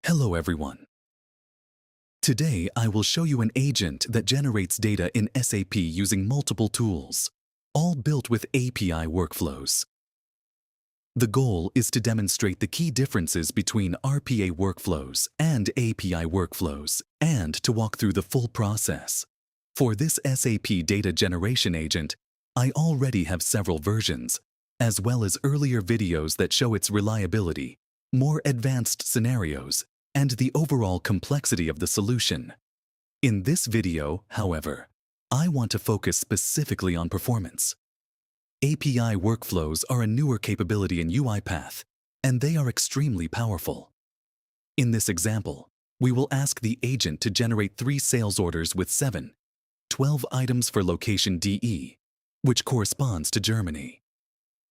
Hello everyone. Today I will show you an agent that generates data in SAP using multiple tools, all built with API workflows. The goal is to demonstrate the key differences between RPA workflows and API workflows and to walk through the full process. For this SAP data generation agent, I already have several versions, as well as earlier videos that show its reliability, more advanced scenarios, and the overall complexity of the solution. In this video, however, I want to focus specifically on performance. API workflows are a newer capability in UiPath, and they are extremely powerful. In this example, we will ask the agent to generate 3 sales orders with 12 items for location DE, which corresponds to Germany.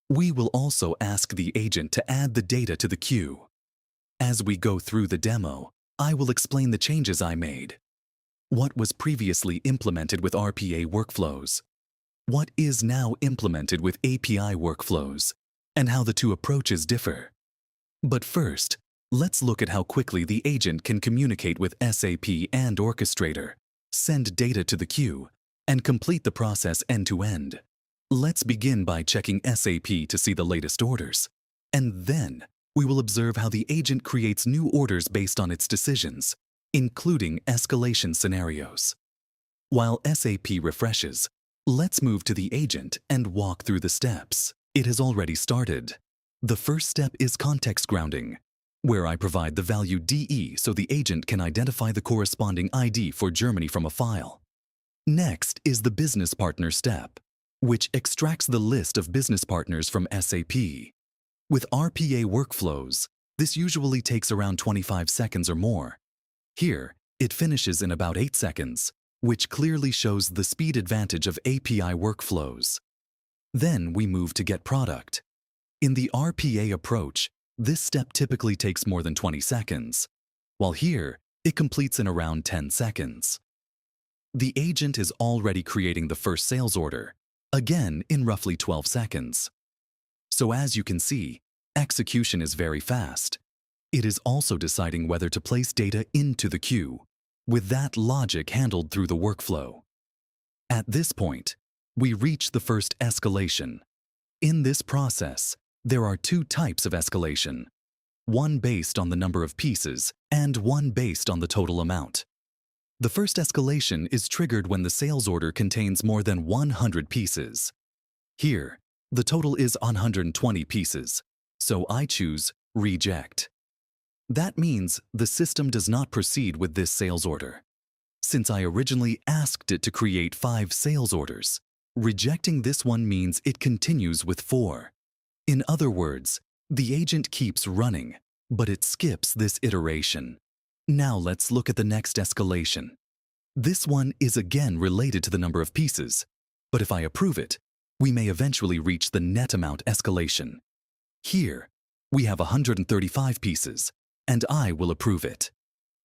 We will also ask the agent to add the data to the queue. As we go through the demo, I will explain the changes I made. What was previously implemented with RPA workflows? What is now implemented with API workflows? And how the two approaches differ. But first, let's look at how quickly the agent can communicate with SAP and Orchestrator, send data to the queue, and complete the process end-to-end. Let's begin by checking SAP to see the latest orders, and then we will observe how the agent creates new orders based on its decisions, including escalation scenarios. While SAP refreshes, let's move to the agent and walk through the steps. It has already started. The first step is context grounding, where I provide the value DE so the agent can identify the corresponding ID for Germany from a file. Next is the business partner step, which extracts the list of business partners from SAP. With RPA workflows, this usually takes around 25 seconds or more. Here, it finishes in about 8 seconds, which clearly shows the speed advantage of API workflows. Then we move to get product. In the RPA approach, this step typically takes more than 20 seconds, while here, it completes in around 10 seconds. The agent is already creating the first sales order, again in roughly 12 seconds. So as you can see, execution is very fast. It is also deciding whether to place data into the queue, with that logic handled through the workflow. At this point, we reach the first escalation. In this process, there are 2 types of escalation, one based on the number of pieces and one based on the total amount. The first escalation is triggered when the sales order contains more than 100 pieces. Here, the total is 120 pieces, so I choose Reject. That means the system does not proceed with this sales order. Since I originally asked it to create 5 sales orders, rejecting this one means it continues with 4. In other words, the agent keeps running, but it skips this iteration. Now let's look at the next escalation. This one is again related to the number of pieces, but if I approve it, we may eventually reach the net amount escalation. Here, we have 135 pieces, and I will approve it.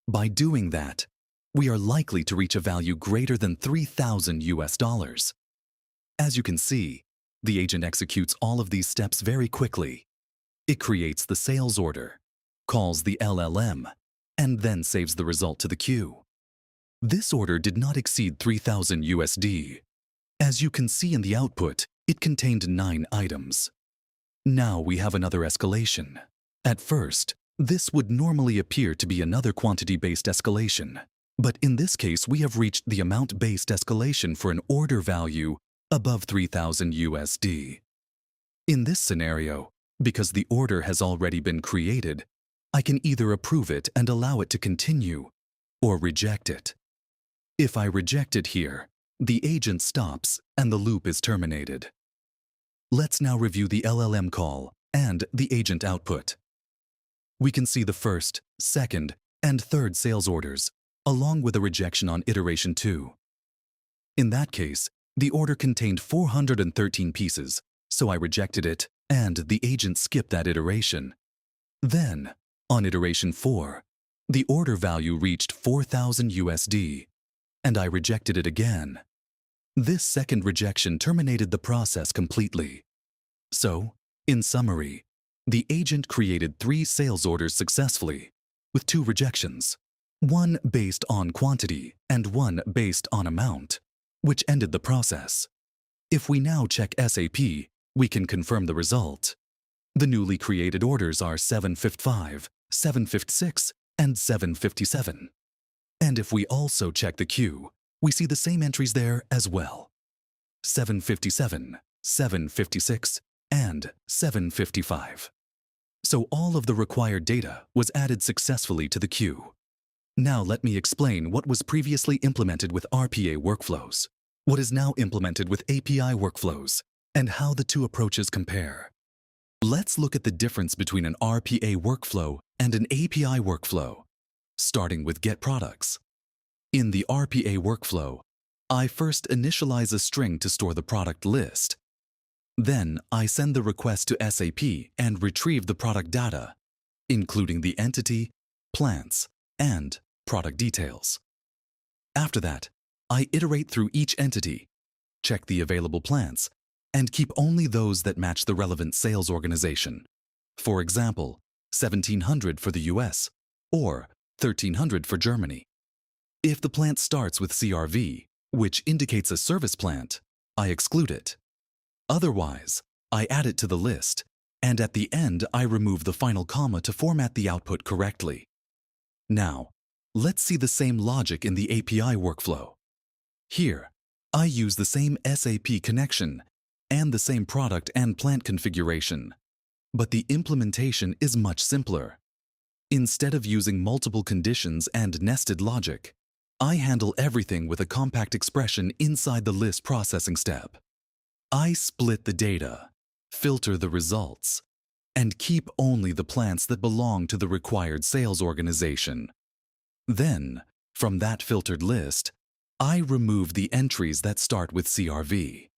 By doing that, we are likely to reach a value greater than $3,000. As you can see, the agent executes all of these steps very quickly. It creates the sales order, calls the LLM, and then saves the result to the queue. This order did not exceed $3,000. As you can see in the output, it contained 9 items. Now we have another escalation. At first, this would normally appear to be another quantity-based escalation, but in this case we have reached the amount-based escalation for an order value above $3,000. In this scenario, because the order has already been created, I can either approve it and allow it to continue, or reject it. If I reject it here, the agent stops and the loop is terminated. Let's now review the LLM call and the agent output. We can see the first, second, and third sales orders, along with a rejection on iteration 2. In that case, the order contained 413 pieces, so I rejected it, and the agent skipped that iteration. Then, on iteration 4, the order value reached $4,000, and I rejected it again. This second rejection terminated the process completely. So, in summary, the agent created 3 sales orders successfully, with 2 rejections, one based on quantity and one based on amount, which ended the process. If we now check SAP, we can confirm the result. The newly created orders are 755, 756, and 757. And if we also check the queue, we see the same entries there as well. 757, 756, and 755. So all of the required data was added successfully to the queue. Now let me explain what was previously implemented with RPA workflows, what is now implemented with API workflows, and how the two approaches compare. Let's look at the difference between an RPA workflow and an API workflow, starting with Get Products. In the RPA workflow, I first initialize a string to store the product list. Then I send the request to SAP and retrieve the product data, including the entity, plants, and product details. After that, I iterate through each entity, check the available plants, and keep only those that match the relevant sales organization. For example, 1700 for the US or 1300 for Germany. If the plant starts with CRV, which indicates a service plant, I exclude it. Otherwise, I add it to the list, and at the end I remove the final comma to format the output correctly. Now, let's see the same logic in the API workflow. Here, I use the same SAP connection and the same product and plant configuration, but the implementation is much simpler. Instead of using multiple conditions and nested logic, I handle everything with a compact expression inside the list processing step. I split the data, filter the results, and keep only the plants that belong to the required sales organization. Then, from that filtered list, I remove the entries that start with CRV.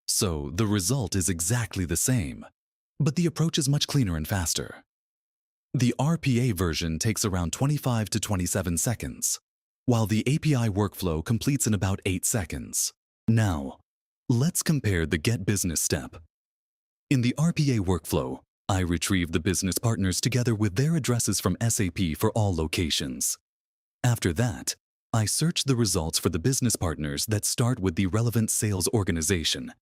So the result is exactly the same, but the approach is much cleaner and faster. The RPA version takes around 25 to 27 seconds, while the API workflow completes in about 8 seconds. Now, let's compare the Get Business step. In the RPA workflow, I retrieve the business partners together with their addresses from SAP for all locations. After that, I search the results for the business partners that start with the relevant sales organization,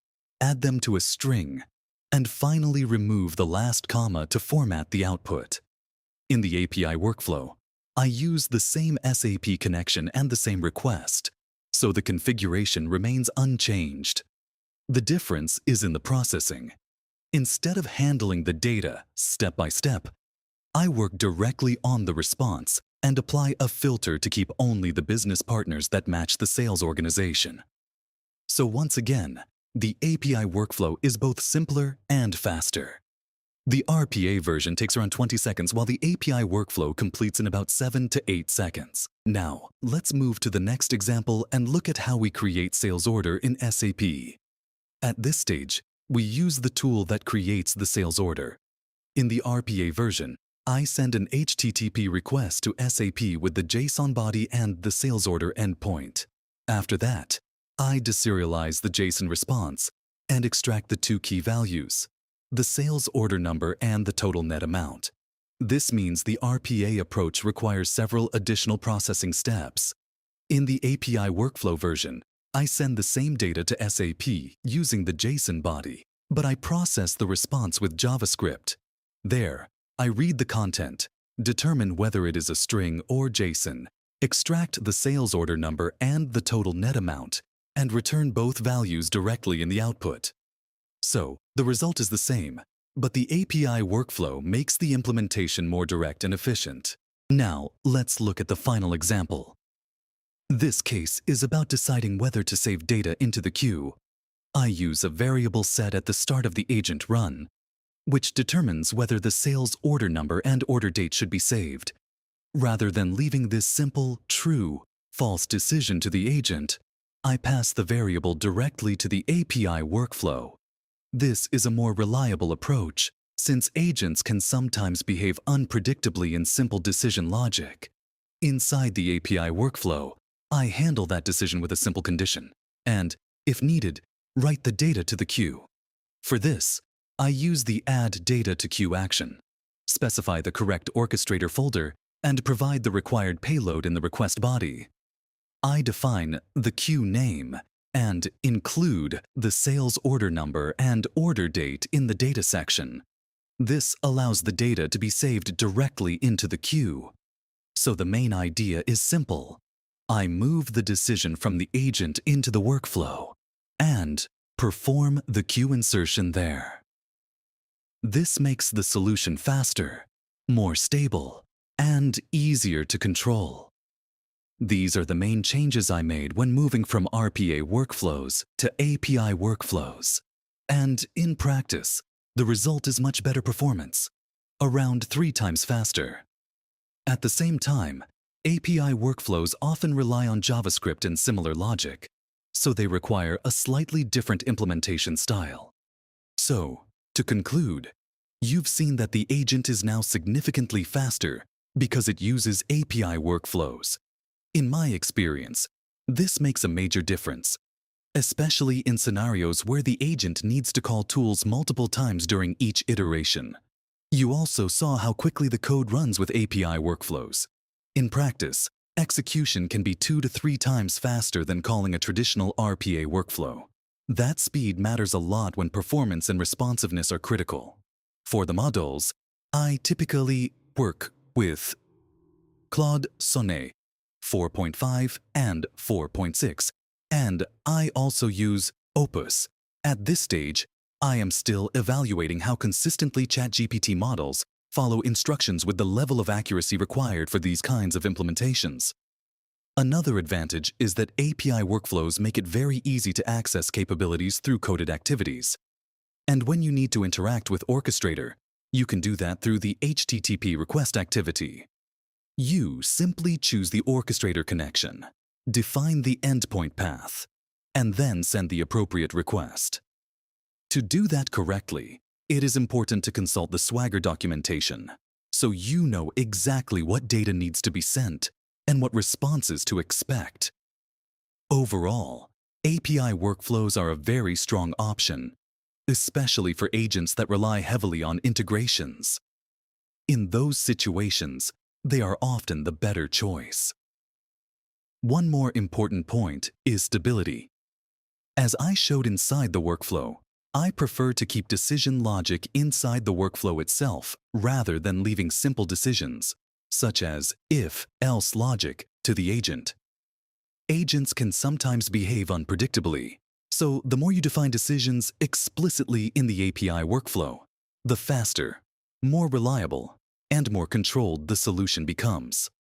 add them to a string, and finally remove the last comma to format the output. In the API workflow, I use the same SAP connection and the same request, so the configuration remains unchanged. The difference is in the processing. Instead of handling the data step by step, I work directly on the response and apply a filter to keep only the business partners that match the sales organization. So once again, the API workflow is both simpler and faster. The RPA version takes around 20 seconds while the API workflow completes in about 7 to 8 seconds. Now, let's move to the next example and look at how we create sales order in SAP. At this stage, we use the tool that creates the sales order. In the RPA version, I send an HTTP request to SAP with the JSON body and the sales order endpoint. After that, I deserialize the JSON response and extract the 2 key values, the sales order number and the total net amount. This means the RPA approach requires several additional processing steps. In the API workflow version, I send the same data to SAP using the JSON body, but I process the response with JavaScript. There, I read the content, determine whether it is a string or JSON, extract the sales order number and the total net amount, and return both values directly in the output. So, the result is the same, but the API workflow makes the implementation more direct and efficient. Now, let's look at the final example. This case is about deciding whether to save data into the queue. I use a variable set at the start of the agent run, which determines whether the sales order number and order date should be saved. Rather than leaving this simple true, false decision to the agent, I pass the variable directly to the API workflow. This is a more reliable approach, since agents can sometimes behave unpredictably in simple decision logic. Inside the API workflow, I handle that decision with a simple condition, and, if needed, write the data to the queue. For this, I use the Add Data to Queue action, specify the correct Orchestrator folder, and provide the required payload in the request body. I define the queue name and include the sales order number and order date in the data section. This allows the data to be saved directly into the queue. So the main idea is simple. I move the decision from the agent into the workflow and perform the queue insertion there. This makes the solution faster, more stable, and easier to control. These are the main changes I made when moving from RPA workflows to API workflows. And in practice, the result is much better performance, around 3 times faster. At the same time, API workflows often rely on JavaScript and similar logic, so they require a slightly different implementation style. So, to conclude, you've seen that the agent is now significantly faster because it uses API workflows. In my experience, this makes a major difference, especially in scenarios where the agent needs to call tools multiple times during each iteration. You also saw how quickly the code runs with API workflows. In practice, execution can be 2 to 3 times faster than calling a traditional RPA workflow. That speed matters a lot when performance and responsiveness are critical. For the models, I typically work with Claude Sonnet 4.5 and 4.6, and I also use Opus. At this stage, I am still evaluating how consistently ChatGPT models follow instructions with the level of accuracy required for these kinds of implementations. Another advantage is that API workflows make it very easy to access capabilities through coded activities. And when you need to interact with Orchestrator, you can do that through the HTTP request activity. You simply choose the Orchestrator connection, define the endpoint path, and then send the appropriate request. To do that correctly, it is important to consult the Swagger documentation, so you know exactly what data needs to be sent and what responses to expect. Overall, API workflows are a very strong option, especially for agents that rely heavily on integrations. In those situations, they are often the better choice. One more important point is stability. As I showed inside the workflow, I prefer to keep decision logic inside the workflow itself rather than leaving simple decisions, such as if-else logic, to the agent. Agents can sometimes behave unpredictably, so the more you define decisions explicitly in the API workflow, the faster, more reliable, and more controlled the solution becomes.